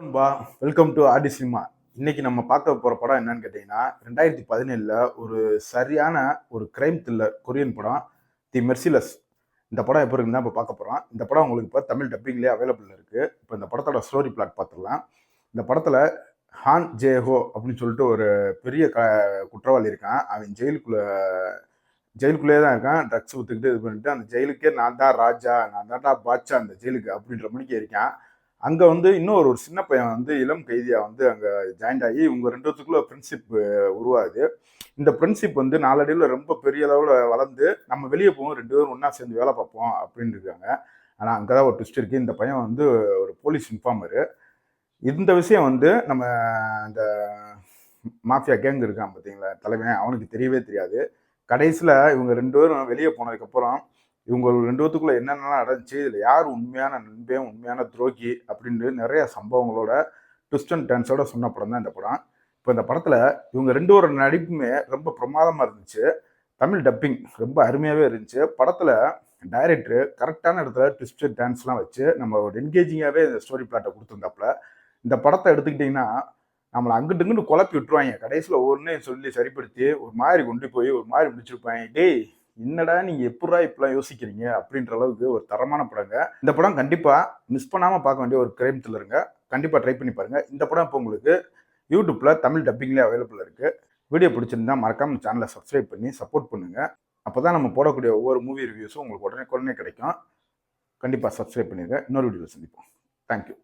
நண்பா, welcome to Aadi cinema. இன்னைக்கு நம்ம பார்க்க போற படம் என்னன்னு கேட்டீங்கன்னா, 2017ல ஒரு சரியான ஒரு கிரைம் த்ரில்லர் கொரியன் படம் தி மெர்சிலெஸ். இந்த படம் எப்போ இருக்குன்னு தான் இப்போ பார்க்க போறோம். இந்த படம் உங்களுக்கு இப்போ தமிழ் டப்பிங்லேயே அவைலபிள் இருக்கு. இப்போ இந்த படத்தோட ஸ்டோரி பிளாட் பார்த்துடலாம். இந்த படத்துல ஹான் ஜே-ஹோ அப்படின்னு சொல்லிட்டு ஒரு பெரிய குற்றவாளி இருக்கான். அவன் ஜெயிலுக்குள்ளேயே தான் இருக்கான். ட்ரக்ஸ் வித்துக்கிட்டு இது பண்ணிட்டு அந்த ஜெயிலுக்கே நான் தான் ராஜா, நான் தான்டா பாட்சா அந்த ஜெயிலுக்கு அப்படின்ற மணிக்கு இருக்கான். அங்கே வந்து இன்னும் ஒரு சின்ன பையன் வந்து இளம் கைதியாக வந்து அங்கே ஜாயின்ட் ஆகி இவங்க ரெண்டு பேத்துக்குள்ள ஃப்ரெண்ட்ஷிப் உருவாகுது. இந்த ஃப்ரெண்ட்ஷிப் வந்து நாளடைவில் ரொம்ப பெரிய அளவில் வளர்ந்து நம்ம வெளியே போவோம், ரெண்டு பேரும் ஒன்றா சேர்ந்து வேலை பார்ப்போம் அப்படின்னு இருக்காங்க. ஆனால் அங்கே தான் ஒரு ட்விஸ்ட் இருக்குது. இந்த பையன் வந்து ஒரு போலீஸ் இன்ஃபார்மரு. இந்த விஷயம் வந்து நம்ம இந்த மாஃபியா கேங் இருக்கான் பார்த்தீங்களா தலைவன், அவனுக்கு தெரியவே தெரியாது. கடைசியில் இவங்க ரெண்டு பேரும் வெளியே போனதுக்கப்புறம் இவங்க ரெண்டு பேத்துக்குள்ள என்னென்னலாம் நடந்துச்சு, இதில் யார் உண்மையான நண்பன், உண்மையான துரோகி அப்படின்ட்டு நிறைய சம்பவங்களோட ட்விஸ்ட் அண்ட் டர்ன்ஸோட சொன்ன படம் தான் இந்த படம். இப்போ இந்த படத்தில் இவங்க ரெண்டு ஒரு நடிப்புமே ரொம்ப பிரமாதமாக இருந்துச்சு. தமிழ் டப்பிங் ரொம்ப அருமையாகவே இருந்துச்சு. படத்தில் டைரக்டரு கரெக்டான இடத்துல ட்விஸ்ட் அண்ட் டர்ன்ஸ்லாம் வச்சு நம்ம ஒரு என்கேஜிங்காகவே இந்த ஸ்டோரி பிளாட்டை கொடுத்துருந்தாப்புல. இந்த படத்தை எடுத்துக்கிட்டிங்கன்னா நம்மளை அங்கிட்டு இங்கிட்டு குழப்பி விட்டுருவாங்க. கடைசியில் ஒவ்வொன்றையும் சொல்லி சரிப்படுத்தி ஒரு மாதிரி கொண்டு போய் ஒரு மாதிரி முடிச்சிருப்பாங்க. டேய் என்னடா நீங்க எப்படா இப்பெல்லாம் யோசிக்கிறீங்க அப்படின்ற அளவுக்கு ஒரு தரமான படங்க. இந்த படம் கண்டிப்பா மிஸ் பண்ணாம பார்க்க வேண்டிய ஒரு கிரைம் த்ரில்லருங்க. கண்டிப்பா ட்ரை பண்ணி பாருங்க. இந்த படம் இப்போ உங்களுக்கு யூடியூப்ல தமிழ் டப்பிங்லேயே அவைலபிள் இருக்கு. வீடியோ பிடிச்சிருந்தா மறக்காம சேனலை சப்ஸ்கிரைப் பண்ணி சப்போர்ட் பண்ணுங்க. அப்போதான் நம்ம போடக்கூடிய ஒவ்வொரு மூவி ரிவ்யூஸும் உங்களுக்கு உடனே கிடைக்கும். கண்டிப்பா சப்ஸ்கிரைப் பண்ணிடுங்க. இன்னொரு வீடியோவில் சந்திப்போம். தேங்க்யூ.